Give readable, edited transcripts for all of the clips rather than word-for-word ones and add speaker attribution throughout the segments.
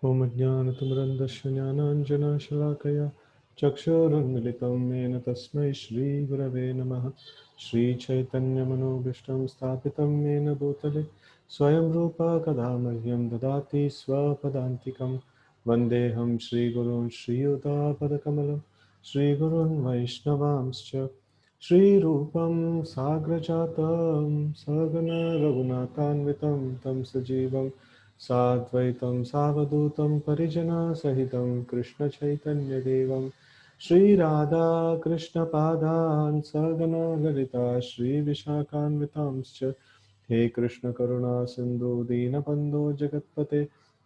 Speaker 1: ॐ ज्ञानतिमिरन्धस्य ज्ञानाञ्जनशलाकया चक्षुरुन्मिलितं येन तस्मै श्रीगुरवे नमः। श्रीचैतन्यमनोभीष्टं स्थापितं येन भूतले स्वयं रूपा कदा मह्यं ददाति स्वपदान्तिकं। वन्देऽहं श्रीगुरून् श्रीयुतापदकमलं श्रीगुरून् वैष्णवांश्च श्रीरूपं साग्रजातं सहगण रघुनाथान्वितं तं सजीवं साद्वैतं सावधूतं परिजनसहितं कृष्णचैतन्यदेवं श्रीराधा कृष्णपादान् सगण ललिता श्रीविशाखान्वितांश्च। हे कृष्ण करुणा सिन्धु दीनबन्धो जगत्पते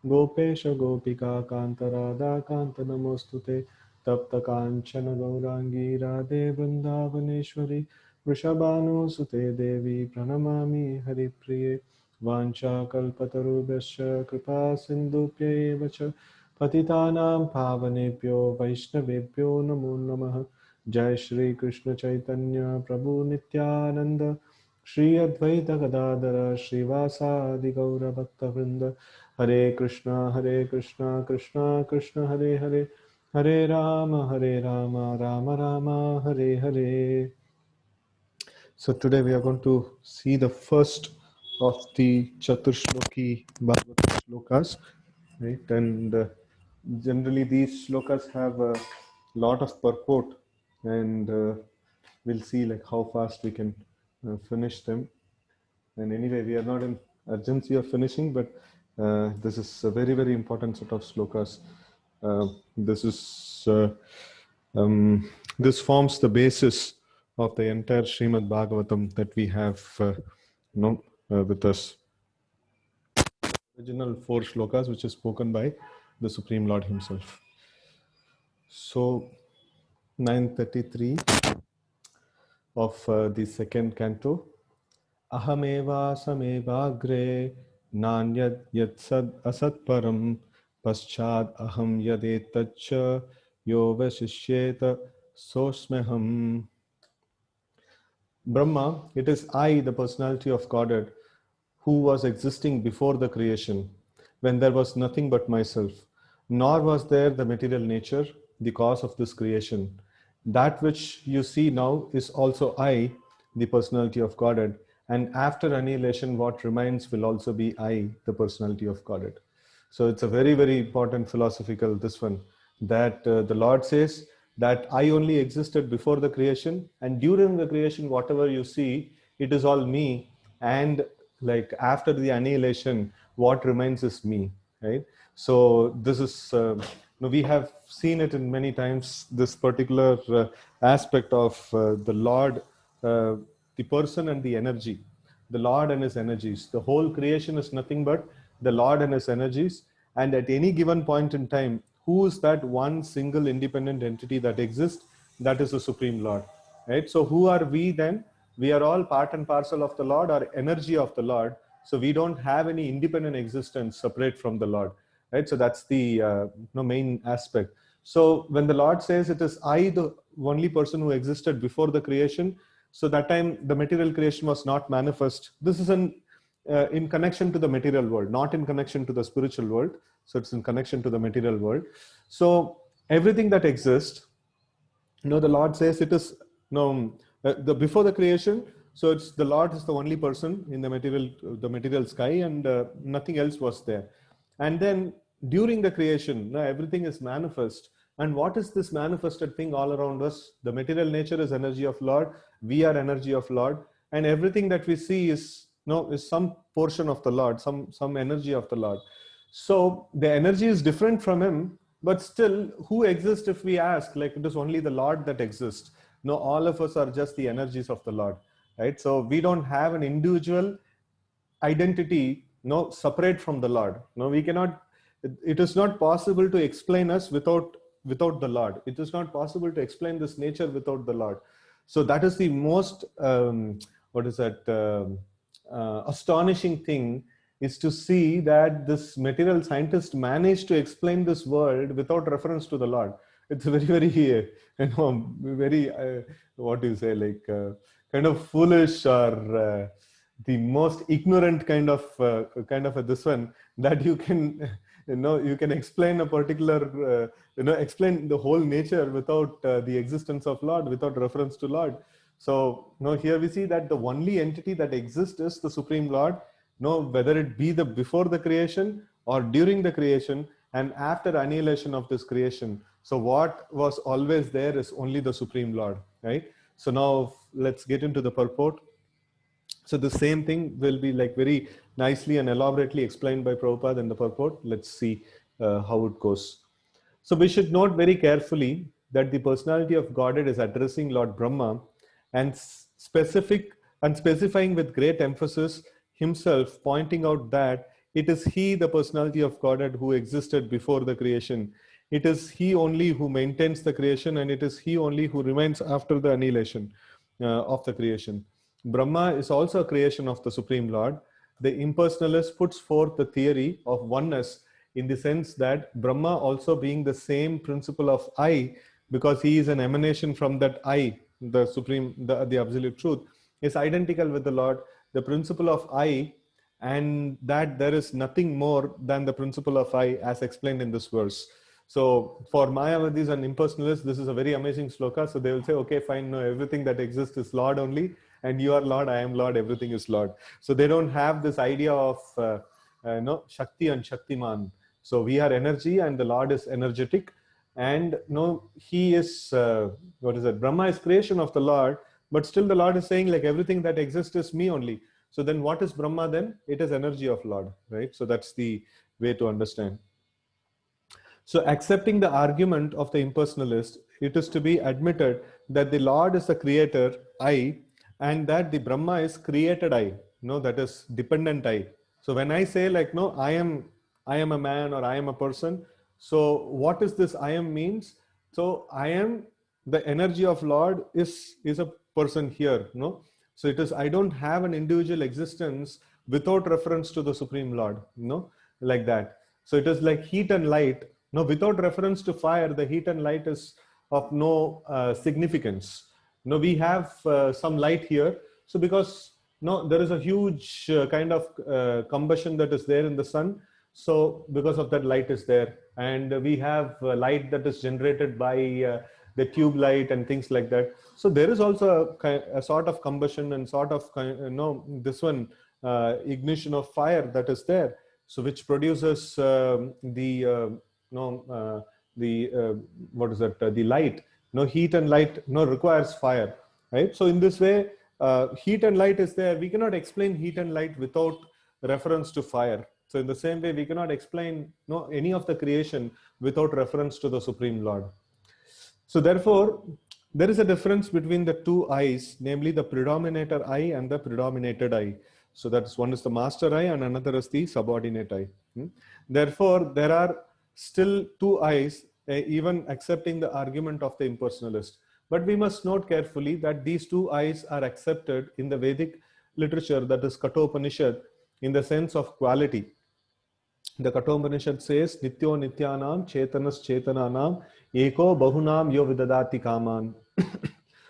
Speaker 1: गोपेश गोपिका कान्त राधा कान्त नमोऽस्तुते। तप्त काञ्चन गौराङ्गी राधे वृन्दावनेश्वरी वृषभानुसुते देवी प्रणमामि हरिप्रिये। वाञ्छाकल्पतरुभ्यश्च कृपा सिन्धुभ्यैव च पतितानां पावनेभ्यो वैष्णवेभ्यो नमो नमः। जय श्री कृष्ण चैतन्य प्रभु नित्यानंद श्री अद्वैत गदाधर श्रीवासादि गौरभक्तवृंद। हरे Krishna Krishna Krishna Hare Hare Hare Ram Ram Ram Hare Hare. So today we are going to see the first of the Chaturshloki Bhagavata shlokas, right? And generally these shlokas have a lot of purport, and we'll see like how fast we can finish them. And anyway, we are not in urgency of finishing, but this is a very, very important set of slokas. This is this forms the basis of the entire Srimad Bhagavatam that we have with us. Original four shlokas, which is spoken by the Supreme Lord Himself. So, 933 of the second canto. Ahameva samevagre nanyad yat sad asat param paschad aham yadetacha yo vasishyeta sosmeham. Brahma, it is I, the personality of Godhead, who was existing before the creation, when there was nothing but myself, nor was there the material nature, the cause of this creation. That which you see now is also I, the personality of Godhead, and after annihilation, what remains will also be I, the personality of Godhead. So it's a very, very important philosophical, this one, that the Lord says that I only existed before the creation, and during the creation, whatever you see, it is all me. And like after the annihilation, what remains is me, right? So this is, we have seen it in many times, this particular aspect of the Lord, the person and the energy, the Lord and his energies. The whole creation is nothing but the Lord and his energies. And at any given point in time, who is that one single independent entity that exists? That is the Supreme Lord, right? So who are we then? We are all part and parcel of the Lord, or energy of the Lord. So we don't have any independent existence separate from the Lord, right? So that's the main aspect. So when the Lord says it is I, the only person who existed before the creation, so that time the material creation was not manifest. This is in connection to the material world, not in connection to the spiritual world. So it's in connection to the material world. So everything that exists, the Lord says it is the before the creation. So it's the Lord is the only person in the material sky, and nothing else was there. And then during the creation, now everything is manifest. And what is this manifested thing all around us? The material nature is energy of Lord. We are energy of Lord, and everything that we see is is some portion of the Lord, some energy of the Lord. So the energy is different from Him, but still, who exists if we ask? Like it is only the Lord that exists. No, all of us are just the energies of the Lord, right? So we don't have an individual identity, no, separate from the Lord. No, we cannot. It is not possible to explain us without the Lord. It is not possible to explain this nature without the Lord. So that is the most what is that astonishing thing, is to see that this material scientist managed to explain this world without reference to the Lord. It's very, very, very, what do you say, like kind of foolish, or the most ignorant kind of this one, that you can you can explain a particular, explain the whole nature without the existence of Lord, without reference to Lord. So, here we see that the only entity that exists is the Supreme Lord, whether it be the before the creation or during the creation and after annihilation of this creation. So what was always there is only the Supreme Lord, right? So now let's get into the purport. So the same thing will be like very nicely and elaborately explained by Prabhupada in the purport. Let's see how it goes. So we should note very carefully that the personality of Godhead is addressing Lord Brahma and specifying with great emphasis himself, pointing out that it is he, the personality of Godhead, who existed before the creation. It is he only who maintains the creation, and it is he only who remains after the annihilation of the creation. Brahma is also a creation of the Supreme Lord. The impersonalist puts forth the theory of oneness in the sense that Brahma also being the same principle of I, because he is an emanation from that I, the Supreme, the Absolute Truth, is identical with the Lord. The principle of I, and that there is nothing more than the principle of I as explained in this verse. So for Mayavadis and impersonalists, this is a very amazing sloka. So they will say, okay, fine, no, everything that exists is Lord only, and you are Lord, I am Lord, everything is Lord. So they don't have this idea of Shakti and Shaktiman. So we are energy and the Lord is energetic. And he is, Brahma is creation of the Lord, but still the Lord is saying like everything that exists is me only. So then what is Brahma then? It is energy of Lord, right? So that's the way to understand. So accepting the argument of the impersonalist, it is to be admitted that the Lord is the creator, I, and that the Brahma is created I, that is dependent I. So when I say like, no, I am a man or I am a person. So what is this I am means? So I am the energy of Lord is a person here, no? So it is, I don't have an individual existence without reference to the Supreme Lord, like that. So it is like heat and light. No, without reference to fire, the heat and light is of no significance. No, we have some light here. So because there is a huge kind of combustion that is there in the sun. So because of that, light is there, and we have light that is generated by the tube light and things like that. So there is also a sort of combustion and sort of this one ignition of fire that is there. So which produces the light. Heat and light requires fire, right? So in this way, heat and light is there. We cannot explain heat and light without reference to fire. So in the same way, we cannot explain any of the creation without reference to the Supreme Lord. So therefore, there is a difference between the two I's, namely the predominator I and the predominated I. So that's one is the master I and another is the subordinate I. Therefore, there are still two I's, even accepting the argument of the impersonalist. But we must note carefully that these two I's are accepted in the Vedic literature, that is Kathopanishad, in the sense of quality. The Kathopanishad says, Nityo Nityanam Chetanas Chetananam Eko Bahunam Yo Vidadati Kaman.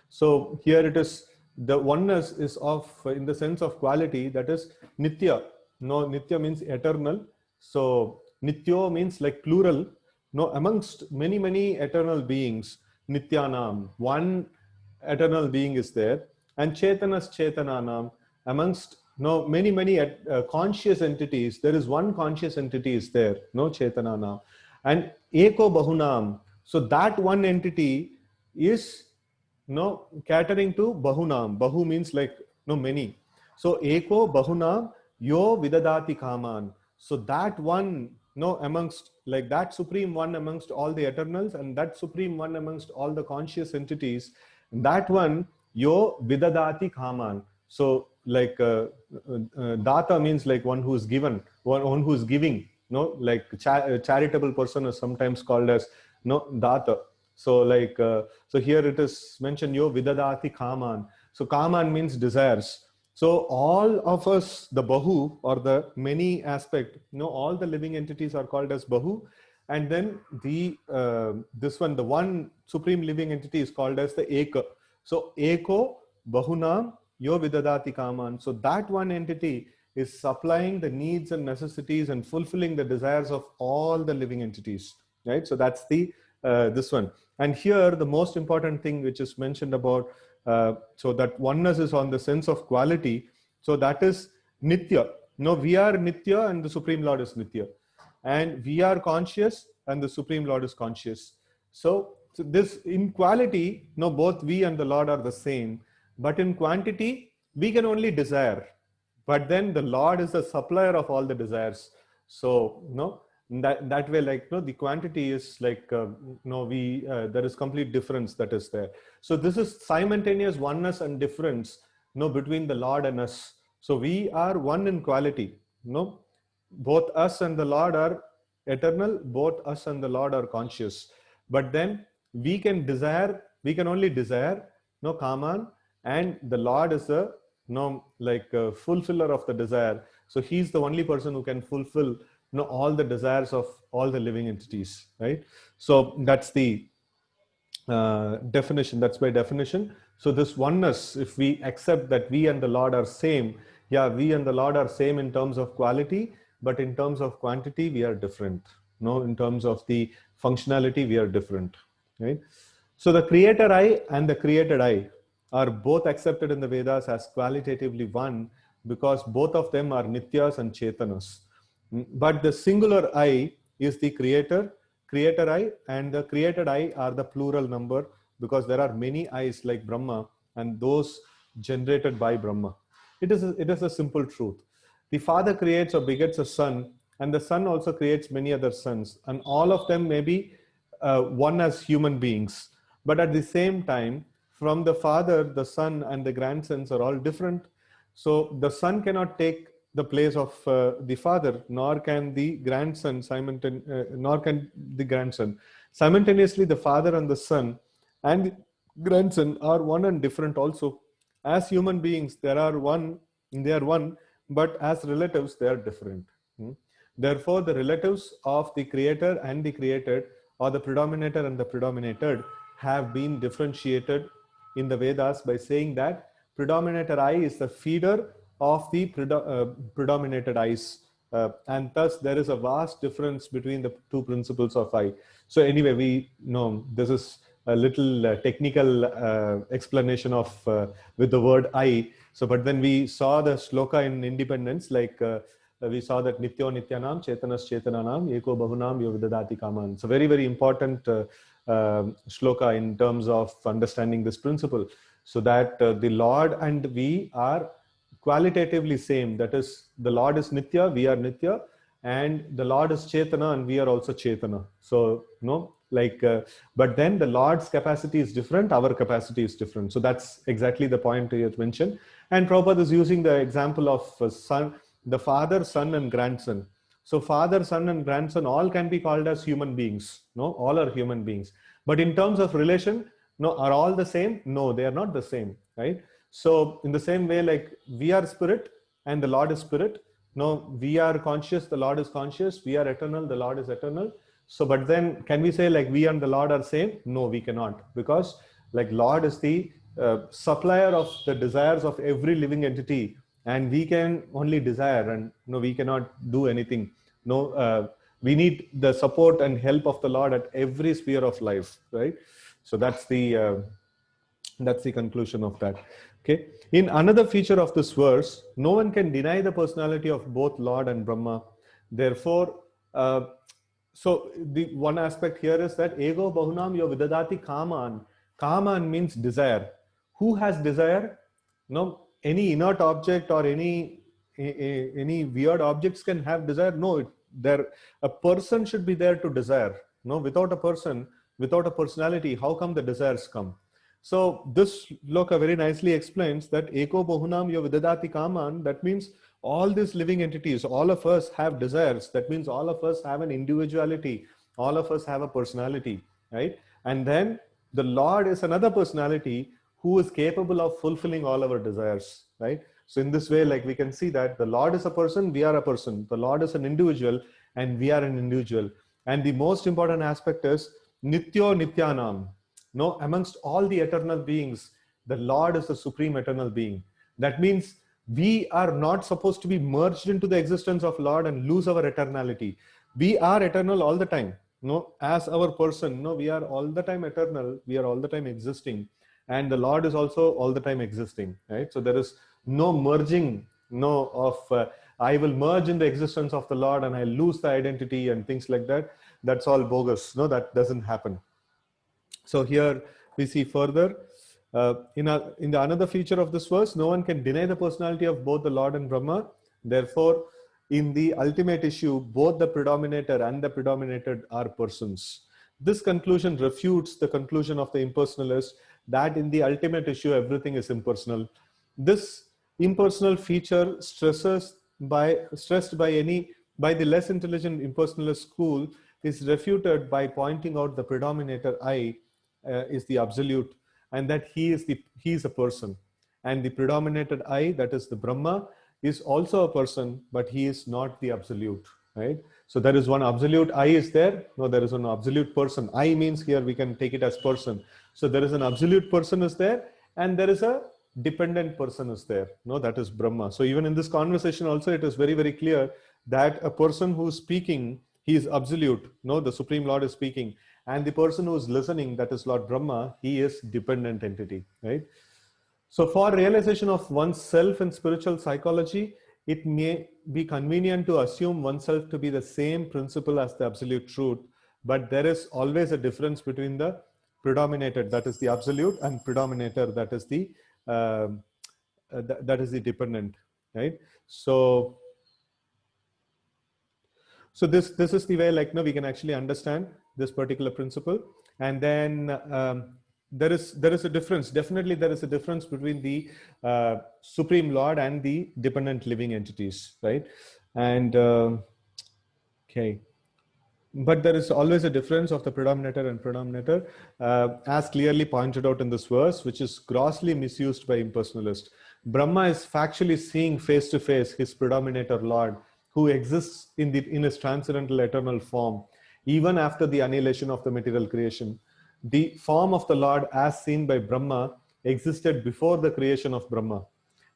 Speaker 1: So here it is, the oneness is of, in the sense of quality, that is Nitya. Nitya means eternal. So Nityo means like plural. Amongst many, many eternal beings, Nityanam, one eternal being is there. And Chetanas Chetananam, amongst many, many conscious entities, there is one conscious entity is there, Chetananam. And Eko Bahunam, so that one entity is catering to Bahunam. Bahu means like many. So Eko Bahunam Yo Vidadati Kaman. So that one, amongst like that supreme one amongst all the eternals and that supreme one amongst all the conscious entities, that one Yo Vidadati Kaman. So like Data means like one who is given, one who is giving, like charitable person is sometimes called as Data. So like, so here it is mentioned, Yo Vidadati Kaman. So Kaman means desires. So all of us, the Bahu or the many aspect, all the living entities are called as Bahu. And then the, this one, the one supreme living entity is called as the Eka. So Eko Bahunam Yo Vidadati Kaman. So that one entity is supplying the needs and necessities and fulfilling the desires of all the living entities, right? So that's the this one. And here the most important thing which is mentioned about, so that oneness is on the sense of quality. So that is Nitya. No, we are Nitya and the Supreme Lord is Nitya. And we are conscious and the Supreme Lord is conscious. So this in quality, no, both we and the Lord are the same. But in quantity, we can only desire. But then the Lord is the supplier of all the desires. So, no, that way, like, no, the quantity is like, no, there is complete difference that is there. So this is simultaneous oneness and difference, no, between the Lord and us. So we are one in quality, no, both us and the Lord are eternal, both us and the Lord are conscious. But then we can desire, we can only desire, no, kaman, and the Lord is the, no, like fulfiller of the desire. So he's the only person who can fulfill, no, all the desires of all the living entities, right? So that's the definition. That's by definition. So this oneness, if we accept that we and the Lord are same, yeah, we and the Lord are same in terms of quality, but in terms of quantity, we are different. No, in terms of the functionality, we are different, right? So the creator I and the created I are both accepted in the Vedas as qualitatively one, because both of them are Nityas and Chetanas. But the singular I is the creator I, and the created I are the plural number, because there are many I's like Brahma and those generated by Brahma. It is a simple truth. The father creates or begets a son, and the son also creates many other sons, and all of them may be one as human beings. But at the same time, from the father, the son, and the grandsons are all different. So the son cannot take the place of the father, nor can the grandson simultaneously. The father and the son and the grandson are one and different also. As human beings, they are one, but as relatives, they are different. Therefore, the relatives of the creator and the created, or the predominator and the predominated, have been differentiated in the Vedas by saying that predominator I is the feeder of the predominated I's. And thus there is a vast difference between the two principles of I. So anyway, we know this is a little technical explanation of with the word I. So, but when we saw the shloka in Independence, like we saw that Nityo Nityanam, Chetanas Chetananam, Eko Bahunam Yo Vidadati Kaman. It's a very, very important shloka in terms of understanding this principle. So that the Lord and we are qualitatively same. That is, the Lord is Nitya, we are Nitya, and the Lord is Chetana, and we are also Chetana. So, no, like, but then the Lord's capacity is different, our capacity is different. So that's exactly the point you mentioned. And Prabhupada is using the example of son, the father, son, and grandson. So father, son, and grandson all can be called as human beings. No, all are human beings. But in terms of relation, no, are all the same? No, they are not the same, right? So in the same way, like we are spirit and the Lord is spirit. No, we are conscious, the Lord is conscious. We are eternal, the Lord is eternal. So, but then can we say like we and the Lord are same? No, we cannot, because like Lord is the supplier of the desires of every living entity, and we can only desire, and no, we cannot do anything. No, we need the support and help of the Lord at every sphere of life, right? So that's the conclusion of that. Okay. In another feature of this verse, no one can deny the personality of both Lord and Brahma. Therefore, so the one aspect here is that ego bahunam yo vidadati kaman. Kaman means desire. Who has desire? No, any inert object or any weird objects can have desire. No, a person should be there to desire. No, without a person, without a personality, how come the desires come? So this shloka very nicely explains that eko bahunam yo vidadati kaman. That means all these living entities, all of us have desires. That means all of us have an individuality. All of us have a personality, right? And then the Lord is another personality who is capable of fulfilling all our desires, right? So in this way, like we can see that the Lord is a person, we are a person. The Lord is an individual and we are an individual. And the most important aspect is Nityo Nityanam. No, amongst all the eternal beings, the Lord is the supreme eternal being. That means we are not supposed to be merged into the existence of Lord and lose our eternality. We are eternal all the time. No, as our person, no, we are all the time eternal. We are all the time existing, and the Lord is also all the time existing. Right. So there is no merging, no of I will merge in the existence of the Lord and I lose the identity and things like that. That's all bogus. No, that doesn't happen. So here we see further in the another feature of this verse, no one can deny the personality of both the Lord and Brahma. Therefore, in the ultimate issue, both the predominator and the predominated are persons. This conclusion refutes the conclusion of the impersonalist that in the ultimate issue, everything is impersonal. This impersonal feature stressed by the less intelligent impersonalist school is refuted by pointing out the predominator I is the absolute, and that he is a person, and the predominated I, that is the Brahma, is also a person, but he is not the absolute, right? So there is one absolute I is there. No, there is an absolute person. I means here we can take it as person. So there is an absolute person is there, and there is a dependent person is there. No, that is Brahma. So even in this conversation also, it is very, very clear that a person who is speaking, he is absolute. No, the Supreme Lord is speaking. And the person who is listening, that is Lord Brahma, he is dependent entity, right? So for realization of oneself in spiritual psychology, it may be convenient to assume oneself to be the same principle as the absolute truth, but there is always a difference between the predominated, that is the absolute, and predominator, that is the dependent, right? So this is the way, like, no, we can actually understand this particular principle. And then there is a difference. Definitely there is a difference between the Supreme Lord and the dependent living entities, right? And okay, but there is always a difference of the predominator and predominator, as clearly pointed out in this verse, which is grossly misused by impersonalists. Brahma is factually seeing face to face his predominator Lord, who exists in his transcendental eternal form, even after the annihilation of the material creation. The form of the Lord, as seen by Brahma, existed before the creation of Brahma,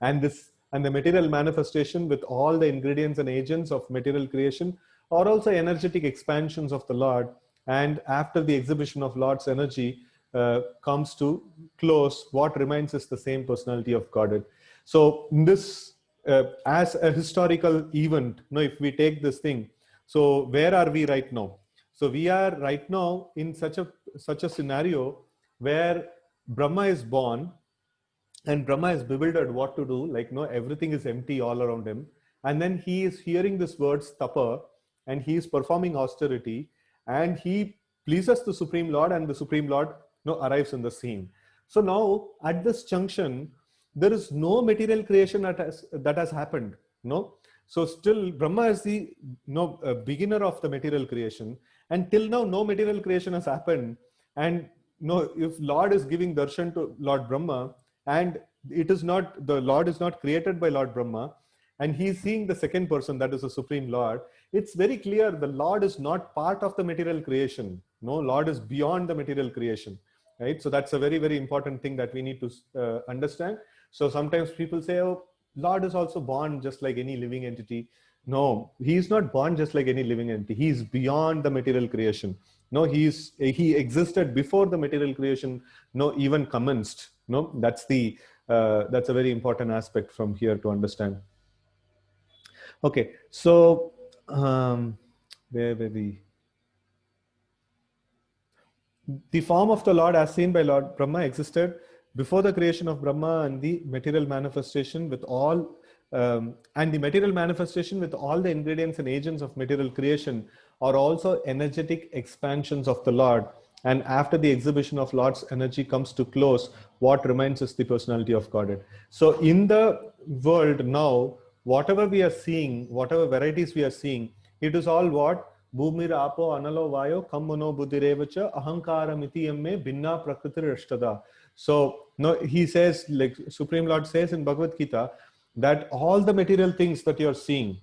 Speaker 1: and the material manifestation with all the ingredients and agents of material creation are also energetic expansions of the Lord. And after the exhibition of Lord's energy comes to close, what remains is the same personality of Godhead. So this, as a historical event, if we take this thing, so where are we right now? So we are right now in such a scenario where Brahma is born, and Brahma is bewildered what to do. Like, no, everything is empty all around him. And then he is hearing this word tapa, and he is performing austerity, and he pleases the Supreme Lord, and the Supreme Lord arrives in the scene. So now at this junction, there is no material creation that has happened. No. So still Brahma is the beginner of the material creation, and till now no material creation has happened. And if Lord is giving darshan to Lord Brahma, and the Lord is not created by Lord Brahma, and he's seeing the second person, that is the Supreme Lord, it's very clear the Lord is not part of the material creation. No, Lord is beyond the material creation, right? So that's a very, very important thing that we need to understand. So sometimes people say, oh, Lord is also born just like any living entity. No, he is not born just like any living entity. He is beyond the material creation. No, he existed before the material creation even commenced. No, that's a very important aspect from here to understand. Okay, so where were we? The form of the Lord, as seen by Lord Brahma, existed before the creation of Brahma, and the material manifestation with all the material manifestation with all the ingredients and agents of material creation are also energetic expansions of the Lord. And after the exhibition of Lord's energy comes to close, what remains is the personality of Godhead. So in the world now, whatever we are seeing, whatever varieties we are seeing, it is all what? Bhumir apo analo vayo kammono buddhirevacha ahankara mitiyamme binna prakriti rashtada. So he says, like Supreme Lord says in Bhagavad Gita, that all the material things that you're seeing,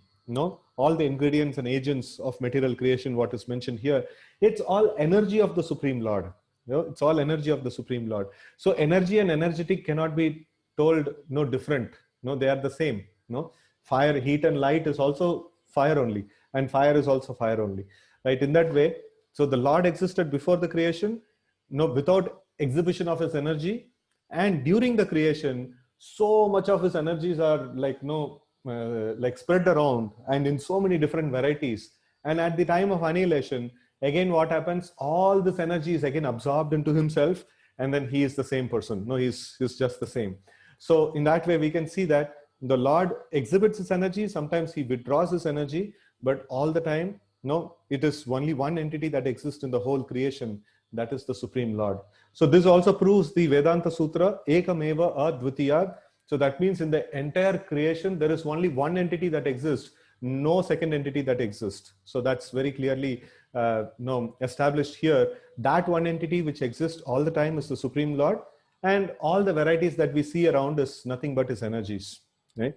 Speaker 1: all the ingredients and agents of material creation, what is mentioned here, it's all energy of the Supreme Lord. It's all energy of the Supreme Lord. So energy and energetic cannot be told different. No, they are the same. No, fire, heat, and light is also fire only, and fire is also fire only, right? In that way, so the Lord existed before the creation, no, without exhibition of his energy, and during the creation, so much of his energies are like like spread around and in so many different varieties. And at the time of annihilation, again, what happens? All this energy is again absorbed into himself, and then he is the same person. No, he's just the same. So in that way, we can see that the Lord exhibits his energy. Sometimes he withdraws his energy, but all the time, no, it is only one entity that exists in the whole creation. That is the Supreme Lord. So this also proves the Vedanta Sutra, Ekameva Advitiyad. So that means in the entire creation, there is only one entity that exists, no second entity that exists. So that's very clearly established here. That one entity which exists all the time is the Supreme Lord, and all the varieties that we see around is nothing but his energies, right?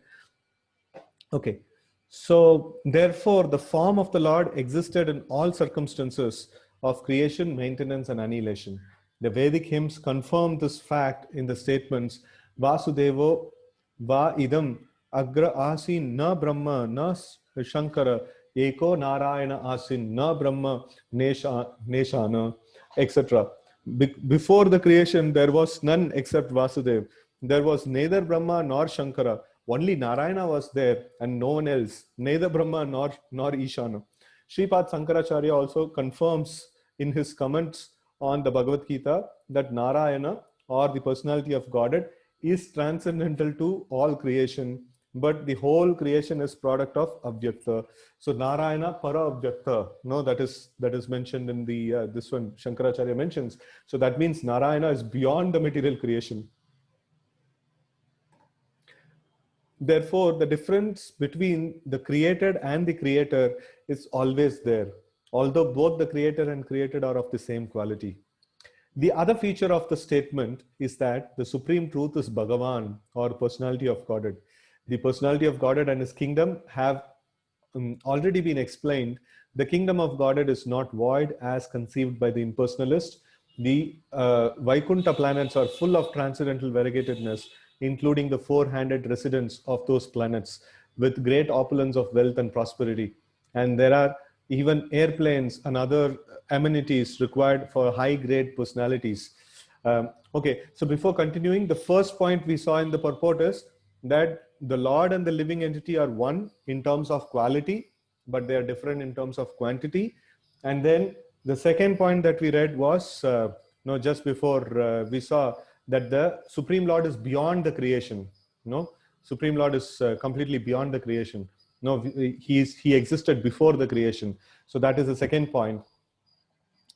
Speaker 1: Okay. So therefore, the form of the Lord existed in all circumstances of creation, maintenance, and annihilation. The Vedic hymns confirm this fact in the statements Vasudevo va idam agra asin na brahma na shankara eko narayana asin na brahma neshana, etc. Before the creation, there was none except Vasudev. There was neither Brahma nor Shankara. Only Narayana was there and no one else, neither Brahma nor Ishana. Sripad Sankaracharya also confirms in his comments on the Bhagavad Gita that Narayana, or the personality of Godhead, is transcendental to all creation, but the whole creation is product of Avyakta. So Narayana para Avyakta, no, that is mentioned in the this one Shankaracharya mentions. So that means Narayana is beyond the material creation. Therefore, the difference between the created and the creator is always there, although both the creator and created are of the same quality. The other feature of the statement is that the supreme truth is Bhagavan, or personality of Godhead. The personality of Godhead and his kingdom have already been explained. The kingdom of Godhead is not void as conceived by the impersonalist. The Vaikuntha planets are full of transcendental variegatedness, including the four-handed residents of those planets with great opulence of wealth and prosperity. And there are even airplanes and other amenities required for high-grade personalities. Okay, so before continuing, the first point we saw in the purport is that the Lord and the living entity are one in terms of quality, but they are different in terms of quantity. And then the second point that we read was, just before we saw that the Supreme Lord is beyond the creation. Supreme Lord is completely beyond the creation. He existed before the creation. So that is the second point.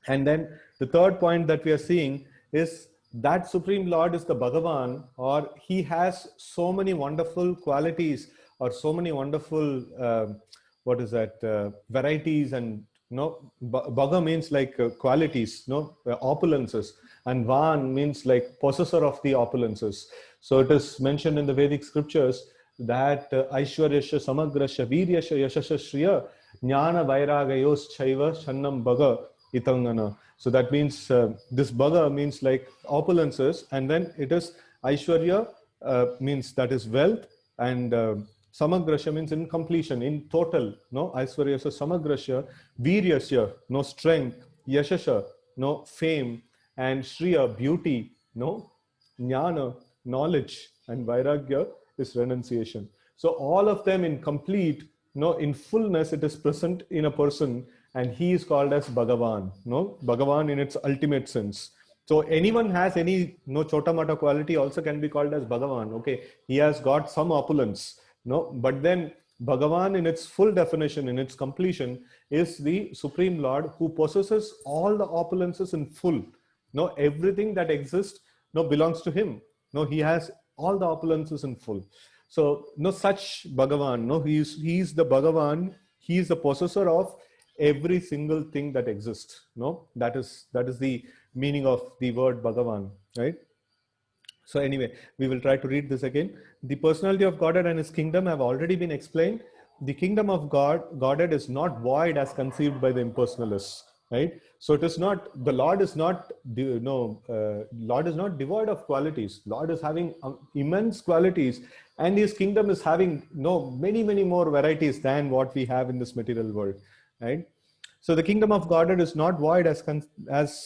Speaker 1: And then the third point that we are seeing is that Supreme Lord is the Bhagavan, or he has so many wonderful qualities, or so many wonderful, varieties. And Bhaga means like qualities, opulences, and Van means like possessor of the opulences. So it is mentioned in the Vedic scriptures that Aishwaryasya Samagrasya Viryasya Yashasya Shriya Jnana Vairagayos Chaiva Shannam Bhaga Itangana. So that means this Bhaga means like opulences, and then it is Aishwarya means that is wealth, and Samagrasya means in completion, in total. Aishwaryasya Samagrasya, Viryasya, strength, Yashasya, fame, and Shriya, beauty, Jnana, knowledge, and Vairagya is renunciation. So all of them in complete, in fullness, it is present in a person, and he is called as Bhagavan, Bhagavan in its ultimate sense. So anyone has any chota mata quality also can be called as Bhagavan. Okay, he has got some opulence, but then Bhagavan in its full definition, in its completion, is the Supreme Lord who possesses all the opulences in full. Everything that exists belongs to him. He has all the opulences in full. So no such Bhagavan. He is the Bhagavan. He is the possessor of every single thing that exists. That is the meaning of the word Bhagavan, right? So anyway, we will try to read this again. The personality of Godhead and his kingdom have already been explained. The kingdom of Godhead is not void as conceived by the impersonalists, right? So it is not, the Lord is not, Lord is not devoid of qualities. Lord is having immense qualities, and his kingdom is having many more varieties than what we have in this material world, right? So the kingdom of Godhead is not void as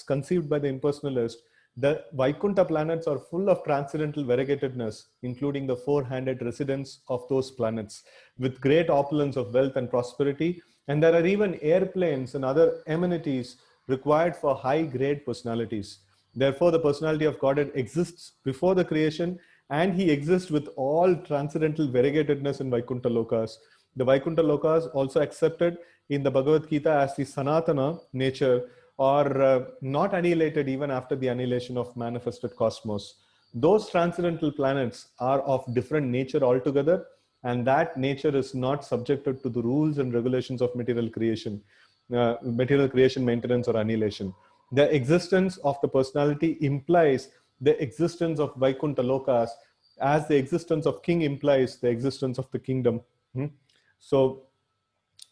Speaker 1: conceived by the impersonalist. The Vaikuntha planets are full of transcendental variegatedness, including the four-handed residents of those planets, with great opulence of wealth and prosperity. And there are even airplanes and other amenities required for high-grade personalities. Therefore, the personality of Godhead exists before the creation, and he exists with all transcendental variegatedness in Vaikuntha Lokas. The Vaikuntha Lokas also accepted in the Bhagavad Gita as the Sanatana nature, or not annihilated even after the annihilation of manifested cosmos. Those transcendental planets are of different nature altogether, and that nature is not subjected to the rules and regulations of material creation maintenance or annihilation. The existence of the personality implies the existence of Vaikuntha Lokas, as the existence of king implies the existence of the kingdom. So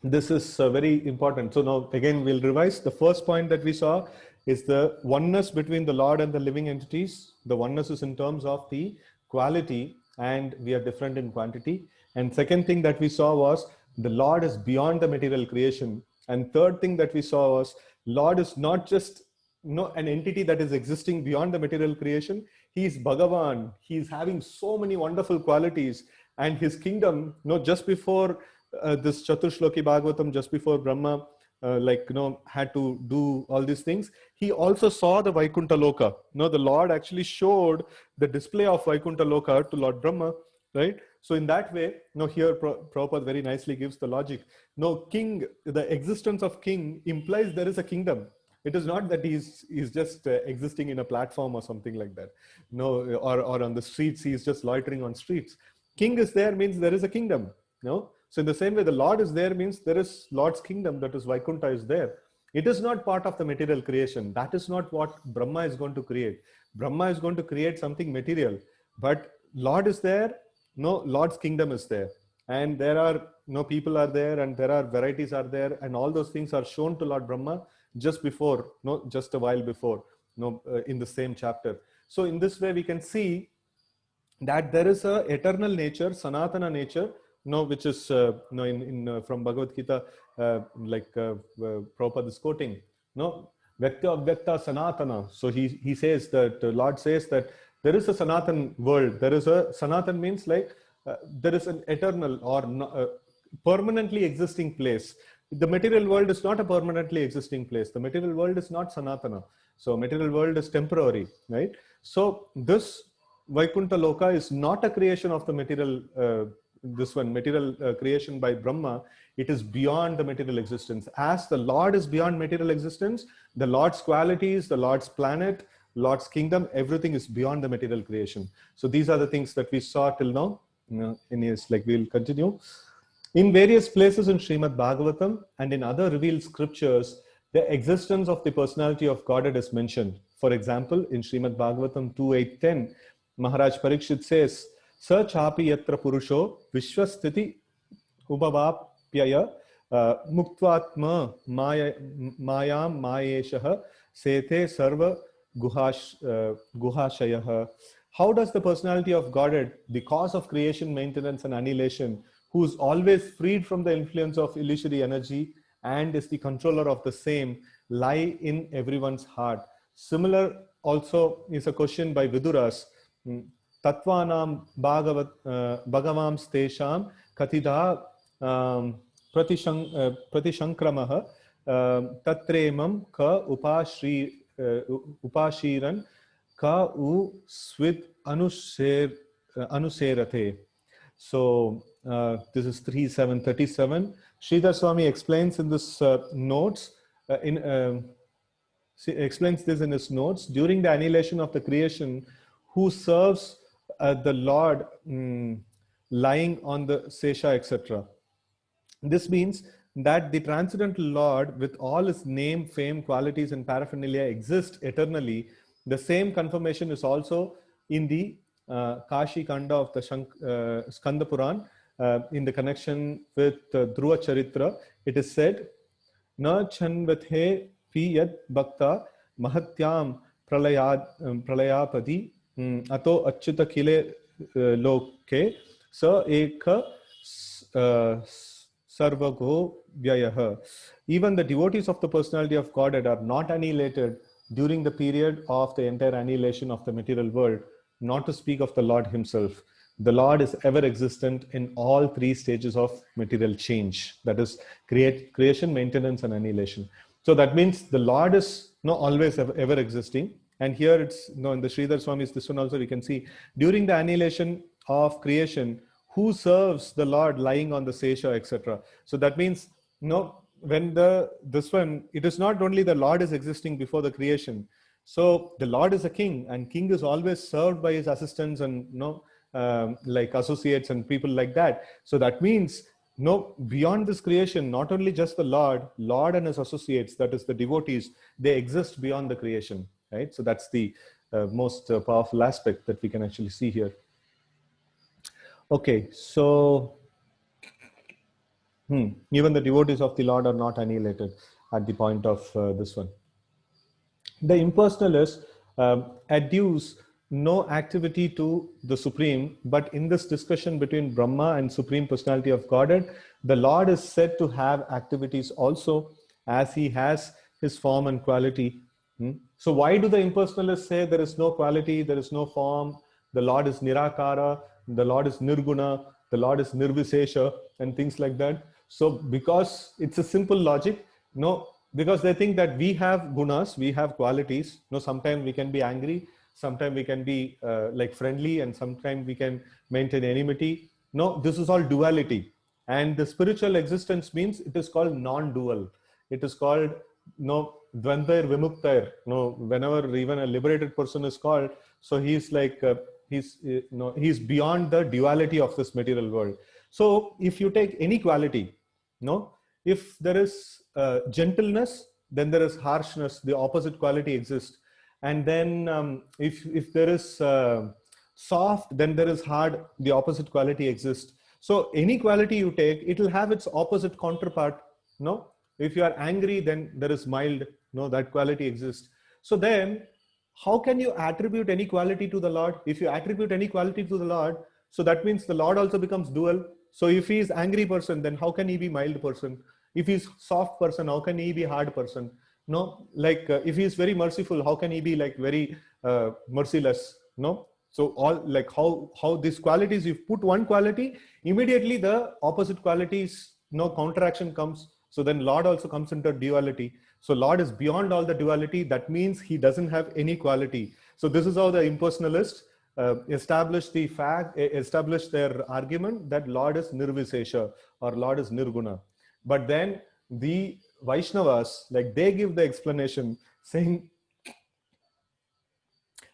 Speaker 1: this is very important. So now again we'll revise. The first point that we saw is the oneness between the Lord and the living entities. The oneness is in terms of the quality, and we are different in quantity. And second thing that we saw was the Lord is beyond the material creation. And third thing that we saw was Lord is not just an entity that is existing beyond the material creation. He is Bhagavan. He is having so many wonderful qualities, and his kingdom, just before this Chaturshloki Bhagavatam, just before Brahma had to do all these things, he also saw the Vaikuntha Loka. The Lord actually showed the display of Vaikuntha Loka to Lord Brahma, right? So in that way, here Prabhupada very nicely gives the logic. King, the existence of king implies there is a kingdom. It is not that he's just existing in a platform or something like that. Or on the streets, he's just loitering on streets. King is there means there is a kingdom. So in the same way, the Lord is there means there is Lord's kingdom, that is Vaikuntha is there. It is not part of the material creation. That is not what Brahma is going to create. Brahma is going to create something material, but Lord is there. Lord's kingdom is there, and there are people are there, and there are varieties are there, and all those things are shown to Lord Brahma just a while before, in the same chapter. So in this way, we can see that there is a eternal nature, Sanatana nature, which is from Bhagavad Gita, Prabhupada is quoting, Vyakta Avyakta Sanatana. So he says that the Lord says that there is a Sanatan world. There is a Sanatan means there is an eternal or permanently existing place. The material world is not a permanently existing place. The material world is not Sanatana. So material world is temporary, right? So this Vaikuntha Loka is not a creation of the material, material creation by Brahma. It is beyond the material existence. As the Lord is beyond material existence, the Lord's qualities, the Lord's planet, Lord's kingdom, everything is beyond the material creation. So these are the things that we saw till now. We'll continue. In various places in Srimad Bhagavatam and in other revealed scriptures, the existence of the personality of Godhead is mentioned. For example, in Srimad Bhagavatam 2.8.10, Maharaj Parikshit says, Sa chapi yatra purusho vishwasthiti ubhavapyaya muktvatma mayam mayeshaha sete sarva guhashayah. How does the personality of Godhead, the cause of creation, maintenance and annihilation, who is always freed from the influence of illusory energy and is the controller of the same, lie in everyone's heart? Similar also is a question by Viduras. Tatvanam bhagavams tesham katida pratishankramaha tatremam ka upashiran ka u swid anuserate. So this is 3737. Sridhar Swami explains in this notes, explains this in his notes. During the annihilation of the creation, who serves the Lord lying on the Sesha, etc. This means that the transcendental Lord, with all his name, fame, qualities, and paraphernalia, exists eternally. The same confirmation is also in the Kashi Kanda of the Skanda Puran, in the connection with Dhruva Charitra. It is said, Na chanvathe pi yad bhakta mahatyam pralayapadi ato achyuta kile loke Sa eka sarvago vyayah. Even the devotees of the personality of Godhead are not annihilated during the period of the entire annihilation of the material world, not to speak of the Lord himself. The Lord is ever existent in all three stages of material change, that is creation, maintenance, and annihilation. So that means the Lord is not always ever existing. And here it's, in the Sridhar Swami's, this one also we can see, during the annihilation of creation, who serves the Lord lying on the sesha, etc. So that means, when this one, it is not only the Lord is existing before the creation. So the Lord is a king, and king is always served by his assistants and like associates and people like that. So that means, beyond this creation, not only just the Lord and his associates, that is the devotees, they exist beyond the creation, right? So that's the most powerful aspect that we can actually see here. Okay, so even the devotees of the Lord are not annihilated at the point of this one. The impersonalists adduce no activity to the Supreme, but in this discussion between Brahma and Supreme Personality of Godhead, the Lord is said to have activities also, as he has his form and quality. So why do the impersonalists say there is no quality, there is no form, the Lord is Nirakara, the Lord is Nirguna, the Lord is Nirvisesha, and things like that? So because it's a simple logic, because they think that we have gunas, we have qualities. Sometimes we can be angry, sometimes we can be like friendly, and sometimes we can maintain enmity. This is all duality. And the spiritual existence means it is called non-dual. It is called dvandvair vimuktair. Whenever even a liberated person is called, so he's like he's beyond the duality of this material world. So if you take any quality, if there is gentleness, then there is harshness, the opposite quality exists. And then if there is soft, then there is hard, the opposite quality exists. So any quality you take, it will have its opposite counterpart. If you are angry, then there is mild, that quality exists. So then how can you attribute any quality to the Lord? If you attribute any quality to the Lord, so that means the Lord also becomes dual. So if he is angry person, then how can he be mild person? If he's soft person, how can he be hard person? If he is very merciful, how can he be like very merciless? So all like how these qualities, you put one quality, immediately the opposite qualities, counteraction comes. So then Lord also comes into duality. So Lord is beyond all the duality. That means he doesn't have any quality. So this is how the impersonalists establish their argument that Lord is Nirvisesha or Lord is Nirguna. But then the Vaishnavas, like they give the explanation saying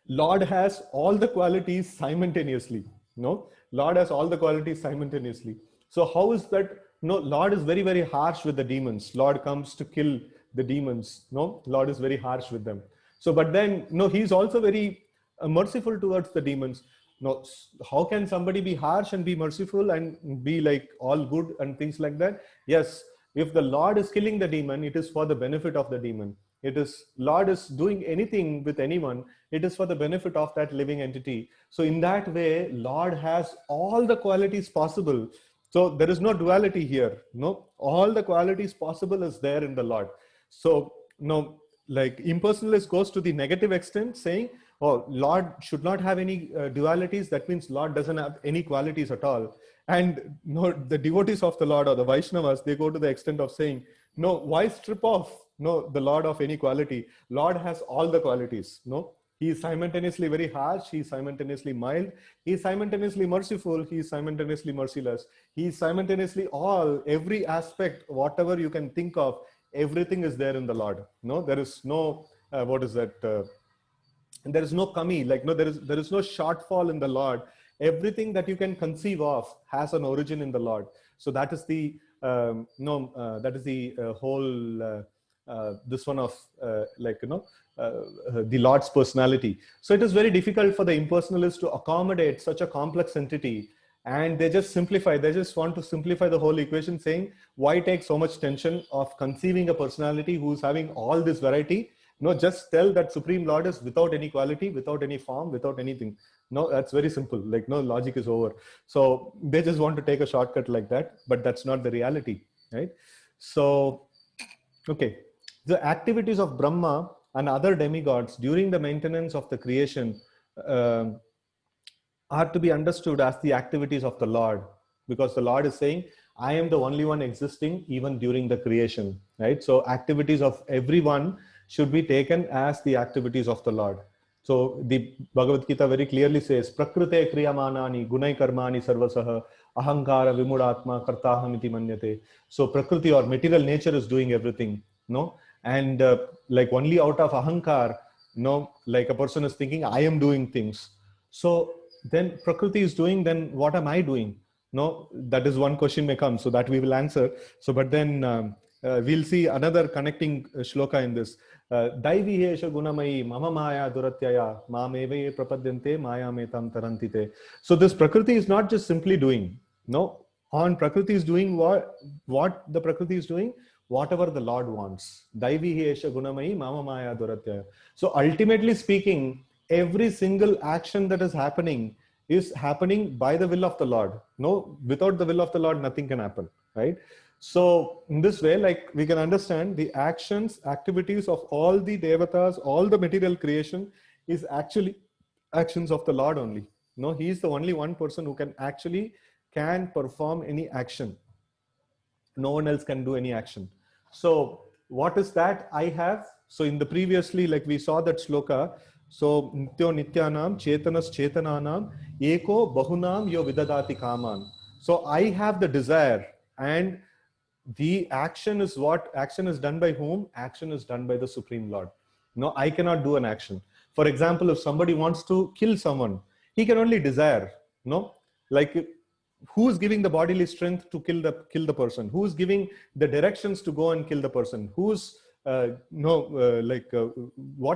Speaker 1: Lord has all the qualities simultaneously. Lord has all the qualities simultaneously. So how is that? Lord is very, very harsh with the demons. Lord comes to kill the demons. Lord is very harsh with them. So, but then, he's also very merciful towards the demons. How can somebody be harsh and be merciful and be like all good and things like that? Yes, if the Lord is killing the demon, it is for the benefit of the demon. Lord is doing anything with anyone, it is for the benefit of that living entity. So in that way, Lord has all the qualities possible. So there is no duality here. All the qualities possible is there in the Lord. So like impersonalist goes to the negative extent, saying, oh, Lord should not have any dualities. That means Lord doesn't have any qualities at all. And the devotees of the Lord or the Vaishnavas, they go to the extent of saying, why strip off the Lord of any quality? Lord has all the qualities. He is simultaneously very harsh, he is simultaneously mild, he is simultaneously merciful, he is simultaneously merciless, he is simultaneously every aspect, whatever you can think of, everything is there in the Lord. There is no, there is no kami, there is no shortfall in the Lord. Everything that you can conceive of has an origin in the Lord. So that is the whole this one of the Lord's personality. So it is very difficult for the impersonalists to accommodate such a complex entity, and they just want to simplify the whole equation, saying why take so much tension of conceiving a personality who's having all this variety? Just tell that Supreme Lord is without any quality, without any form, without anything. No, that's very simple. Like, no, logic is over. So they just want to take a shortcut like that, but that's not the reality, right? So, okay, the activities of Brahma and other demigods during the maintenance of the creation um are to be understood as the activities of the Lord, because the Lord is saying, I am the only one existing even during the creation, right? So activities of everyone should be taken as the activities of the Lord. So the Bhagavad Gita very clearly says, Prakrite kriyamanani gunai karmani sarvasaha ahankara vimudatma kartaham iti manyate. So Prakriti or material nature is doing everything, no? And like only out of ahankar, no, like a person is thinking, I am doing things. So then Prakriti is doing, then what am I doing? No, that is one question may come, so that we will answer. So, but then we'll see another connecting shloka in this. Daivi hesha gunamai mama maya duratyaya mameve prapadyante maya metam tarantite. So this Prakriti is not just simply doing. No, on Prakriti is doing what the Prakriti is doing, whatever the Lord wants. Daivi hesha gunamai mama maya duratyaya. So ultimately speaking, every single action that is happening by the will of the Lord. No, without the will of the Lord, nothing can happen, right? So in this way, like we can understand the actions, activities of all the devatas, all the material creation is actually actions of the Lord only. No, he is the only one person who can perform any action. No one else can do any action. So what is that I have? So in the previously, like we saw that shloka, so nityo nityanam chetanas chetananam eko bahunam yo vidadati kaman. So I have the desire, and the action is what? Action is done by whom? Action is done by the Supreme Lord. No, I cannot do an action. For example, if somebody wants to kill someone, he can only desire. No, like who is giving the bodily strength to kill the person? Who is giving the directions to go and kill the person? Who's what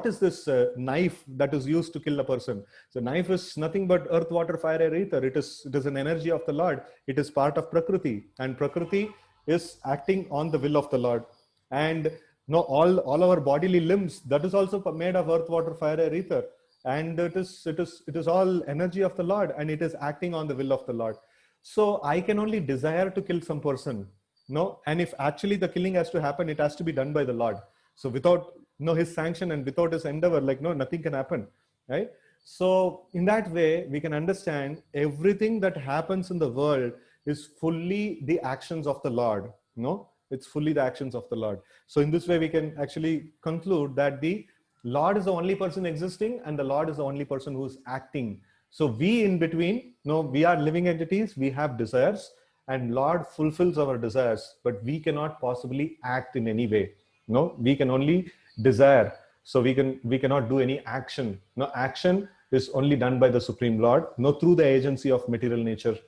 Speaker 1: is this knife that is used to kill a person? So knife is nothing but earth, water, fire, air, ether. It is an energy of the Lord. It is part of Prakriti, and Prakriti is acting on the will of the Lord. And all our bodily limbs, that is also made of earth, water, fire, air, ether, and it is all energy of the Lord, and it is acting on the will of the Lord. So I can only desire to kill some person, no, and if actually the killing has to happen, it has to be done by the Lord. So without his sanction and without his endeavor, like nothing can happen, right? So in that way, we can understand everything that happens in the world is fully the actions of the Lord. No, it's fully the actions of the Lord. So in this way, we can actually conclude that the Lord is the only person existing, and the Lord is the only person who's acting. So we in between, we are living entities, we have desires, and Lord fulfills our desires, but we cannot possibly act in any way. No, we can only desire. So we cannot do any action. No, action is only done by the Supreme Lord, through the agency of material nature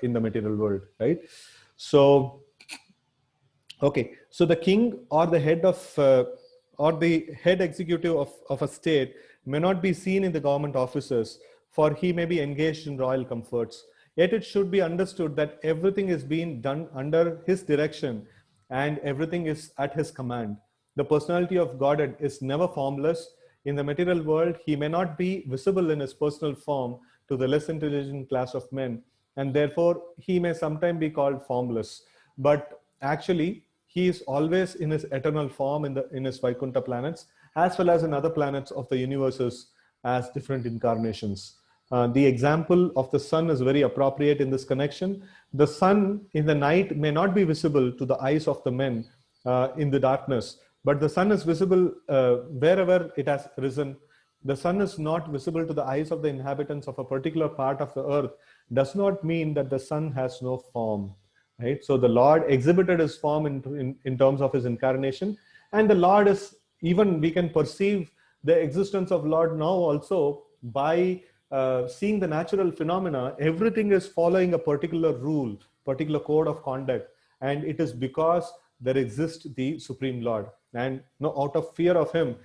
Speaker 1: in the material world, right? So, okay, so the king or the head of or the head executive of a state may not be seen in the government offices, for he may be engaged in royal comforts. Yet it should be understood that everything is being done under his direction, and everything is at his command. The personality of Godhead is never formless. In the material world, he may not be visible in his personal form to the less intelligent class of men, and therefore he may sometimes be called formless. But actually, he is always in his eternal form in his Vaikuntha planets, as well as in other planets of the universes as different incarnations. The example of the sun is very appropriate in this connection. The sun in the night may not be visible to the eyes of the men in the darkness, but the sun is visible wherever it has risen. The sun is not visible to the eyes of the inhabitants of a particular part of the earth does not mean that the sun has no form, right? So the Lord exhibited his form in terms of his incarnation, and the Lord is, even we can perceive the existence of Lord now also by seeing the natural phenomena. Everything is following a particular rule, particular code of conduct, and it is because there exists the Supreme Lord, and out of fear of him,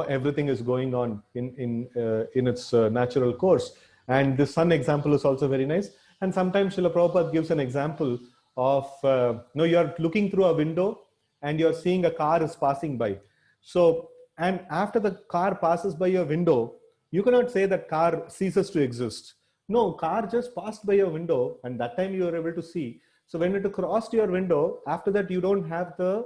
Speaker 1: everything is going on in its natural course. And the sun example is also very nice. And sometimes Srila Prabhupada gives an example of you're looking through a window and you're seeing a car is passing by. So, and after the car passes by your window, You cannot say that car ceases to exist. No, car just passed by your window and that time you were able to see. So when it crossed your window, after that you don't have the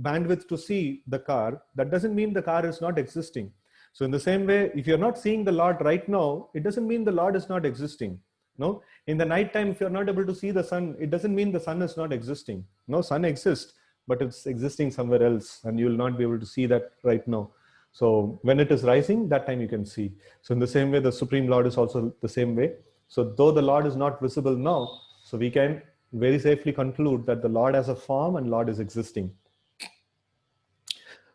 Speaker 1: bandwidth to see the car. That doesn't mean the car is not existing. So in the same way, if you're not seeing the Lord right now, it doesn't mean the Lord is not existing. No, in the night time, if you're not able to see the sun, it doesn't mean the sun is not existing. No, sun exists, but it's existing somewhere else and you will not be able to see that right now. So when it is rising, that time you can see. So in the same way, the Supreme Lord is also the same way. So though the Lord is not visible now, so we can very safely conclude that the Lord has a form and Lord is existing.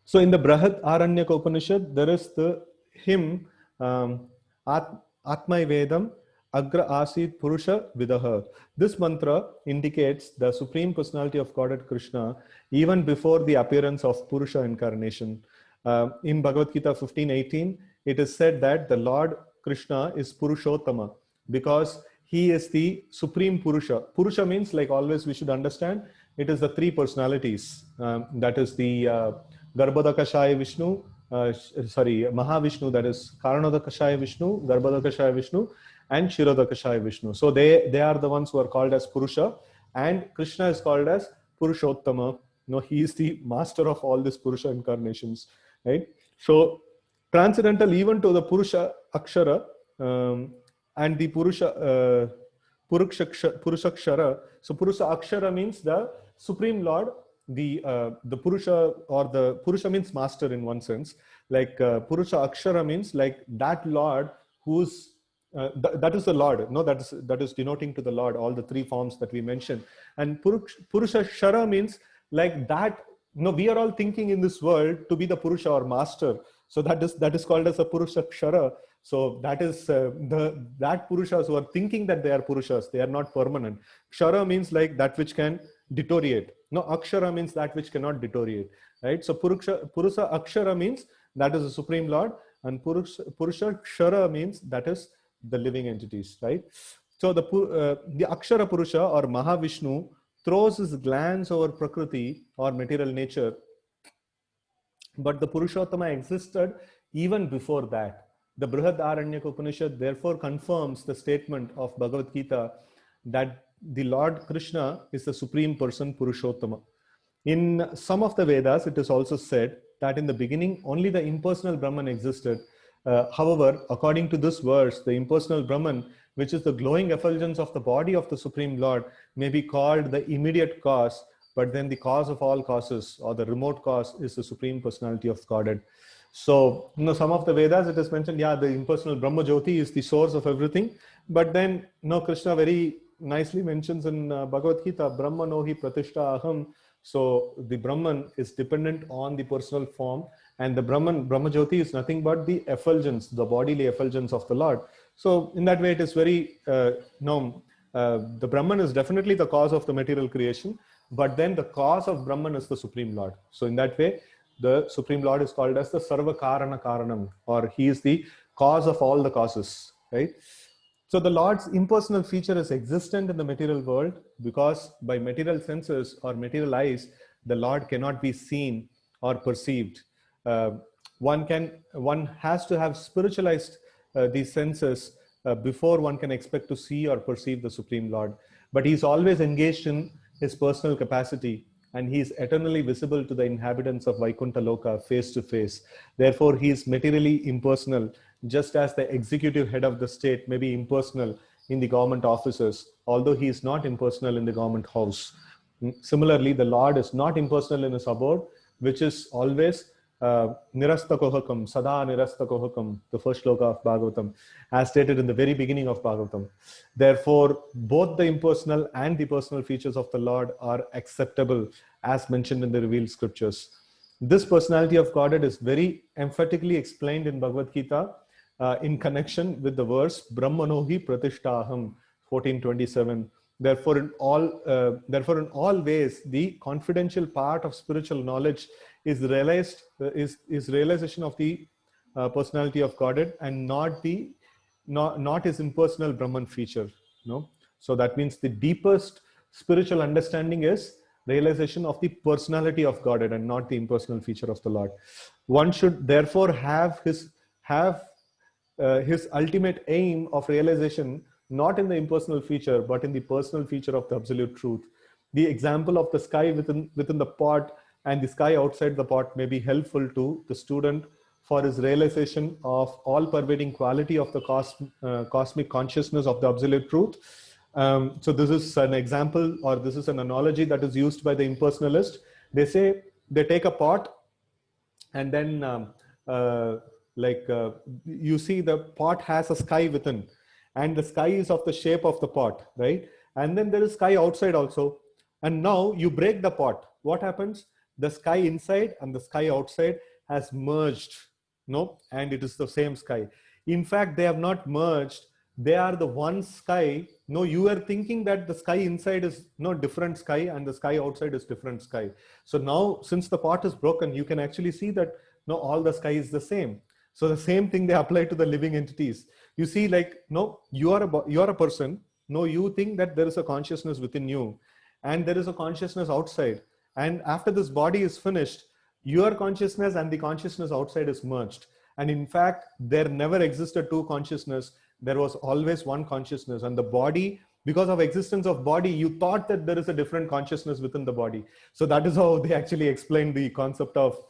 Speaker 1: So in the Brahad Aranyaka Upanishad, there is the hymn Atmai Vedam Agra Asit Purusha Vidaha. This mantra indicates the Supreme Personality of Godhead Krishna even before the appearance of Purusha incarnation. In Bhagavad Gita 15:18, it is said that the Lord Krishna is Purushottama because he is the Supreme Purusha. Purusha means, like always we should understand, it is the three personalities. That is the Garbhodakashaya Vishnu, Mahavishnu, that is Karanodakashaya Vishnu, Garbhodakashaya Vishnu, and Shirodakashaya Vishnu. So they are the ones who are called as Purusha, and Krishna is called as Purushottama. No, he is the master of all these Purusha incarnations, right? So transcendental even to the Purusha Akshara and the Purusha Purusakshara. So Purusha Akshara means the Supreme Lord. The Purusha, or the Purusha means master in one sense. Like Purusha Akshara means like that Lord who's that is the Lord. No, that is denoting to the Lord all the three forms that we mentioned. And Purusha Shara means like that. No, we are all thinking in this world to be the Purusha or master. So that is called as a Purusha Kshara. So that is that Purushas who are thinking that they are Purushas, they are not permanent. Kshara means like that which can deteriorate. No, Akshara means that which cannot deteriorate. Right? So Purusha Akshara means that is the Supreme Lord, and Purusha Kshara means that is the living entities. Right? So the Akshara Purusha or Mahavishnu throws his glance over Prakriti or material nature, but the Purushottama existed even before that. The Brihad Aranyaka Upanishad therefore confirms the statement of Bhagavad Gita that the Lord Krishna is the Supreme Person Purushottama. In some of the Vedas, it is also said that in the beginning, only the impersonal Brahman existed. However, according to this verse, the impersonal Brahman, which is the glowing effulgence of the body of the Supreme Lord, may be called the immediate cause, but then the cause of all causes, or the remote cause, is the Supreme Personality of Godhead. So, some of the Vedas, it is mentioned, the impersonal Brahma Jyoti is the source of everything. But then, Krishna very nicely mentions in Bhagavad Gita, Brahma nohi pratishtha aham. So, the Brahman is dependent on the personal form, and the Brahma Jyoti is nothing but the effulgence, the bodily effulgence of the Lord. So, in that way, it is very known. The Brahman is definitely the cause of the material creation, but then the cause of Brahman is the Supreme Lord. So, in that way, the Supreme Lord is called as the Sarva Karana Karanam, or he is the cause of all the causes, right? So the Lord's impersonal feature is existent in the material world because by material senses or material eyes, the Lord cannot be seen or perceived. One has to have spiritualized these senses before one can expect to see or perceive the Supreme Lord. But he's always engaged in his personal capacity, and he is eternally visible to the inhabitants of Vaikuntha Loka face to face. Therefore, he is materially impersonal, just as the executive head of the state may be impersonal in the government offices, although he is not impersonal in the government house. Similarly, the Lord is not impersonal in his abode, which is always Nirastakohakam, Sada Nirastakohakam, the first shloka of Bhagavatam, as stated in the very beginning of Bhagavatam. Therefore, both the impersonal and the personal features of the Lord are acceptable as mentioned in the revealed scriptures. This personality of Godhead is very emphatically explained in Bhagavad Gita in connection with the verse Brahmanohi Pratishtaham 1427. Therefore, in all ways, the confidential part of spiritual knowledge is realized is realization of the personality of Godhead and not his impersonal Brahman feature. So that means the deepest spiritual understanding is realization of the personality of Godhead and not the impersonal feature of the Lord. One should therefore have his ultimate aim of realization, not in the impersonal feature, but in the personal feature of the absolute truth. The example of the sky within the pot and the sky outside the pot may be helpful to the student for his realization of all pervading quality of the cosmic consciousness of the absolute truth. So this is an example, or this is an analogy that is used by the impersonalist. They say they take a pot, and then you see the pot has a sky within, and the sky is of the shape of the pot, right? And then there is sky outside also. And now you break the pot. What happens? The sky inside and the sky outside has merged, no? And it is the same sky. In fact, they have not merged. They are the one sky. No, you are thinking that the sky inside is no different sky and the sky outside is different sky. So now, since the pot is broken, you can actually see that no, all the sky is the same. So the same thing they apply to the living entities. You see, like, no, you are a person. No, you think that there is a consciousness within you, and there is a consciousness outside. And after this body is finished, your consciousness and the consciousness outside is merged. And in fact, there never existed two consciousness. There was always one consciousness. And the body, because of existence of body, you thought that there is a different consciousness within the body. So that is how they actually explain the concept of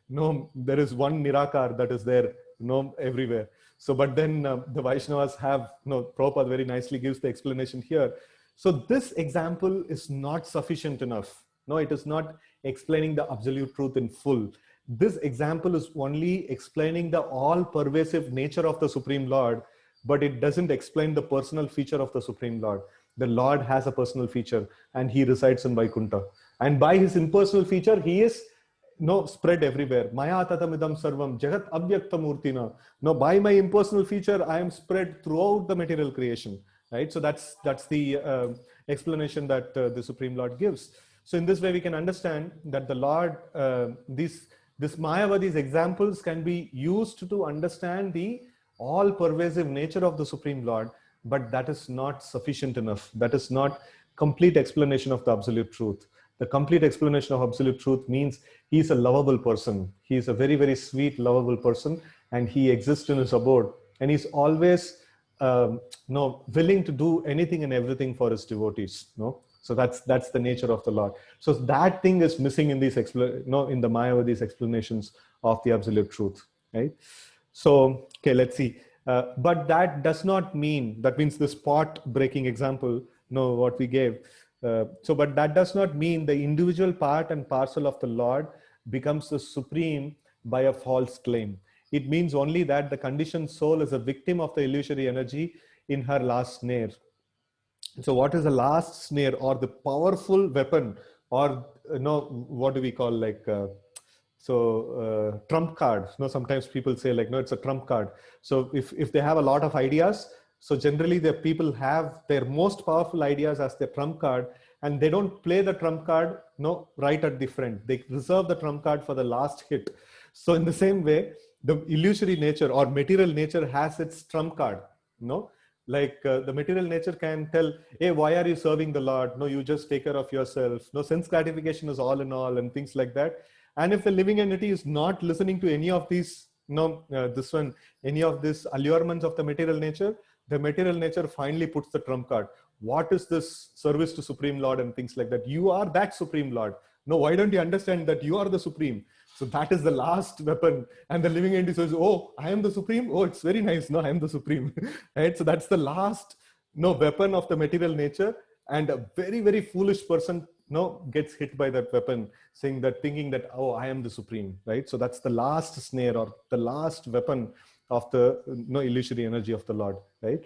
Speaker 1: no, there is one Nirakar that is there, no, everywhere. So, but then the Vaishnavas have, no, Prabhupada very nicely gives the explanation here. So this example is not sufficient enough. No, it is not explaining the absolute truth in full. This example is only explaining the all-pervasive nature of the Supreme Lord, but it doesn't explain the personal feature of the Supreme Lord. The Lord has a personal feature and he resides in Vaikuntha. And by his impersonal feature, he is spread everywhere. Maya tatamidam sarvam jagat abhyakta murtina. No, by my impersonal feature, I am spread throughout the material creation. Right? So that's the explanation that the Supreme Lord gives. So in this way, we can understand that the Lord, this Mayavadi's examples can be used to understand the all-pervasive nature of the Supreme Lord, but that is not sufficient enough. That is not complete explanation of the absolute truth. The complete explanation of absolute truth means he is a lovable person. He is a very, very sweet, lovable person, and he exists in his abode. And he's always willing to do anything and everything for his devotees. No, so that's the nature of the Lord. So that thing is missing in these in the Mayavadi's explanations of the absolute truth. Right. So okay, let's see. But that does not mean, that means this pot breaking example, what we gave. But that does not mean the individual part and parcel of the Lord becomes the supreme by a false claim. It means only that the conditioned soul is a victim of the illusory energy in her last snare. So what is the last snare, or the powerful weapon, or what do we call, like trump card? Sometimes people say, like, no, it's a trump card. So if they have a lot of ideas, so generally the people have their most powerful ideas as their trump card, and they don't play the trump card right at the front. They reserve the trump card for the last hit. So in the same way, the illusory nature or material nature has its trump card. Like the material nature can tell, hey, why are you serving the Lord? No, you just take care of yourself. No, sense gratification is all in all, and things like that. And if the living entity is not listening to any of these, any of these allurements of the material nature, the material nature finally puts the trump card. What is this service to Supreme Lord and things like that? You are that Supreme Lord. No, why don't you understand that you are the Supreme? So that is the last weapon. And the living entity says, oh, I am the Supreme. Oh, it's very nice. No, I am the Supreme. Right? So that's the last weapon of the material nature. And a very, very foolish person gets hit by that weapon, thinking that, oh, I am the Supreme. Right? So that's the last snare, or the last weapon of the illusory energy of the Lord. Right?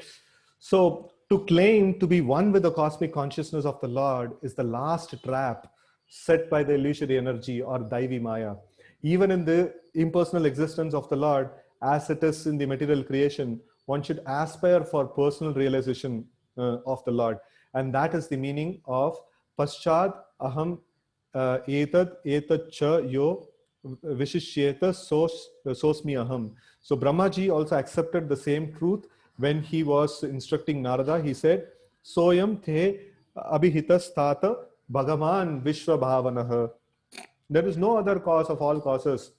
Speaker 1: So to claim to be one with the cosmic consciousness of the Lord is the last trap set by the illusory energy, or Daivi Maya. Even in the impersonal existence of the Lord, as it is in the material creation, one should aspire for personal realization of the Lord. And that is the meaning of Paschad Aham Etad Cha Yo Vishishyeta Sosmi Aham. So Brahmaji also accepted the same truth when he was instructing Narada. He said, Soyam Te Abhihitas Tata Bhagavan Vishwa Bhavanaha. There is no other cause of all causes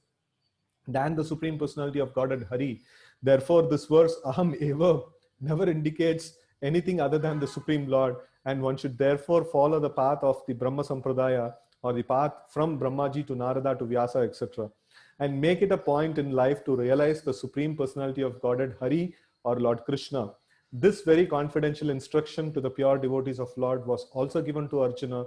Speaker 1: than the Supreme Personality of Godhead Hari. Therefore, this verse, Aham Eva, never indicates anything other than the Supreme Lord. And one should therefore follow the path of the Brahma Sampradaya, or the path from Brahmaji to Narada to Vyasa, etc. And make it a point in life to realize the Supreme Personality of Godhead Hari or Lord Krishna. This very confidential instruction to the pure devotees of Lord was also given to Arjuna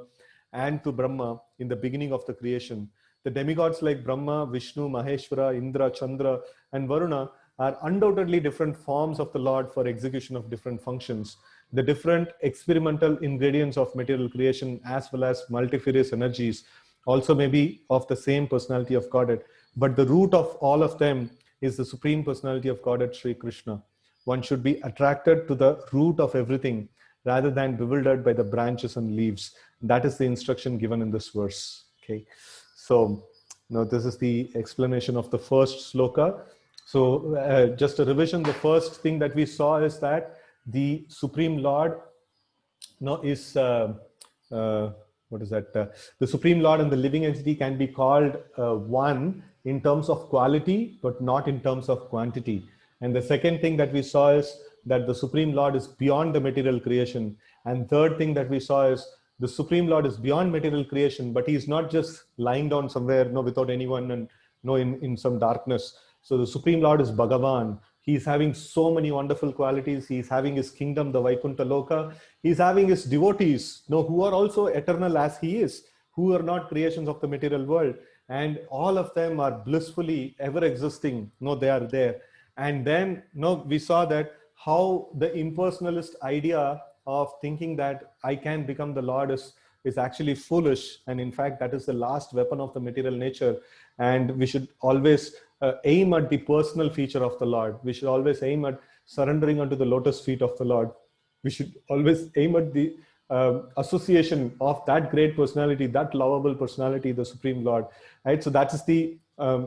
Speaker 1: and to Brahma in the beginning of the creation. The demigods like Brahma, Vishnu, Maheshwara, Indra, Chandra, and Varuna are undoubtedly different forms of the Lord for execution of different functions. The different experimental ingredients of material creation, as well as multifarious energies, also may be of the same personality of Godhead. But the root of all of them is the Supreme Personality of Godhead, Sri Krishna. One should be attracted to the root of everything rather than bewildered by the branches and leaves. That is the instruction given in this verse. Okay. So now this is the explanation of the first sloka. So just a revision, the first thing that we saw is that the Supreme Lord is, what is that? The Supreme Lord and the living entity can be called one in terms of quality, but not in terms of quantity. And the second thing that we saw is that the Supreme Lord is beyond the material creation. And third thing that we saw is the Supreme Lord is beyond material creation, but he is not just lying down somewhere, without anyone and in some darkness. So the Supreme Lord is Bhagavan. He's having so many wonderful qualities. He's having his kingdom, the Vaikuntha Loka. He's having his devotees, who are also eternal as he is, who are not creations of the material world. And all of them are blissfully ever existing. They are there. And then, we saw that how the impersonalist idea of thinking that I can become the Lord is actually foolish. And in fact, that is the last weapon of the material nature. And we should always aim at the personal feature of the Lord. We should always aim at surrendering unto the lotus feet of the Lord. We should always aim at the association of that great personality, that lovable personality, the Supreme Lord. Right? So that is the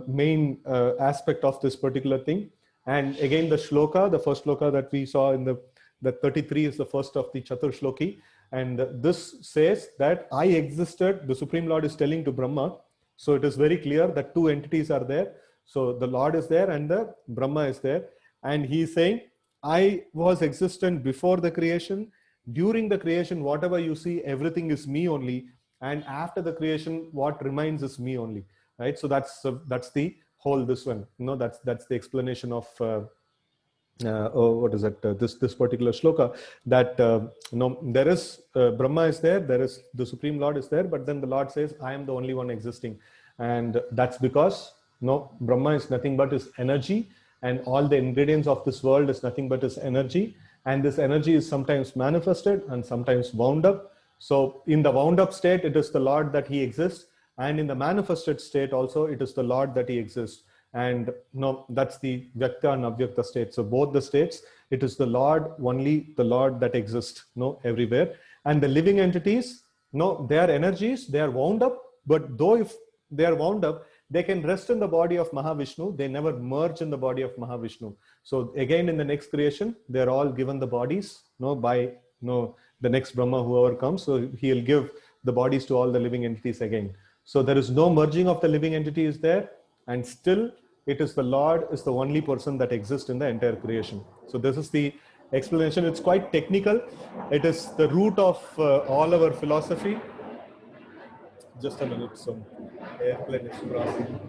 Speaker 1: main aspect of this particular thing. And again, the shloka, the first shloka that we saw in the 33 is the first of the Chatur Shloki. And this says that I existed, the Supreme Lord is telling to Brahma. So it is very clear that two entities are there. So the Lord is there and the Brahma is there. And he is saying, I was existent before the creation. During the creation, whatever you see, everything is me only. And after the creation, what remains is me only. Right? So that's the whole this one. That's the explanation of what is it? This particular shloka, that there is Brahma is there is the Supreme Lord is there, but then the Lord says, I am the only one existing. And that's because Brahma is nothing but his energy, and all the ingredients of this world is nothing but his energy. And this energy is sometimes manifested and sometimes wound up. So in the wound up state, it is the Lord that he exists. And in the manifested state also, it is the Lord that he exists. And that's the Vyakta and Avyakta state. So both the states, it is the Lord, only the Lord that exists everywhere. And the living entities, they are energies, they are wound up. But though if they are wound up, they can rest in the body of Mahavishnu. They never merge in the body of Mahavishnu. So again, in the next creation, they're all given the bodies by the next Brahma, whoever comes. So he'll give the bodies to all the living entities again. So there is no merging of the living entities there. And still, it is the Lord is the only person that exists in the entire creation. So this is the explanation. It's quite technical. It is the root of all our philosophy. Just a minute, some airplane is crossing.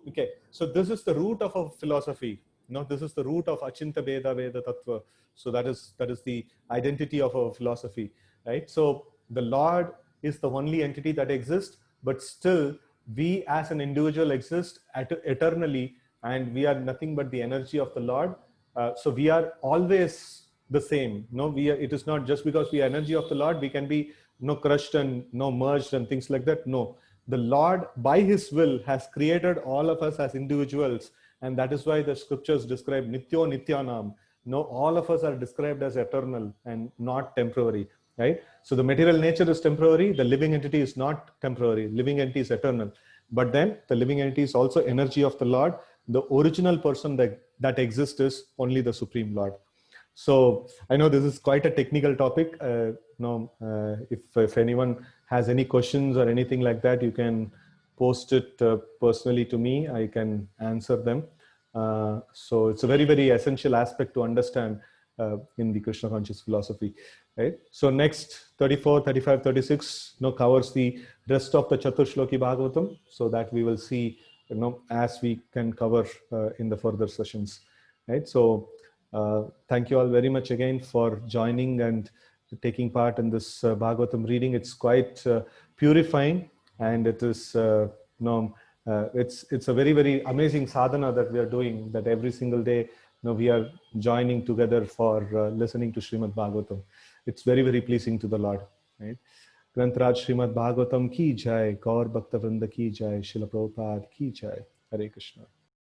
Speaker 1: Okay, so this is the root of our philosophy. This is the root of Achinta Veda Veda Tattva. So that is the identity of our philosophy, right? So the Lord is the only entity that exists, but still we as an individual exist eternally, and we are nothing but the energy of the Lord. So we are always the same. It is not just because we are energy of the Lord, we can be crushed and merged and things like that. No. The Lord, by his will, has created all of us as individuals. And that is why the scriptures describe Nityo Nityanam. All of us are described as eternal and not temporary, right? So the material nature is temporary. The living entity is not temporary. Living entity is eternal. But then the living entity is also energy of the Lord. The original person that exists is only the Supreme Lord. So I know this is quite a technical topic. If anyone has any questions or anything like that, you can post it personally to me. I can answer them. So it's a very, very essential aspect to understand in the Krishna conscious philosophy, right? So next 34, 35, 36, covers the rest of the Chaturshloki Bhagavatam, so that we will see, as we can cover in the further sessions, right? So thank you all very much again for joining and taking part in this Bhagavatam reading. It's quite purifying, and it is, it's a very, very amazing sadhana that we are doing, that every single day, we are joining together for listening to Srimad Bhagavatam. It's very, very pleasing to the Lord, right? Grantaraj Srimad Bhagavatam ki jai, Gaur Bhakta Vrinda ki jai, Srila Prabhupada ki jai. Hare Krishna.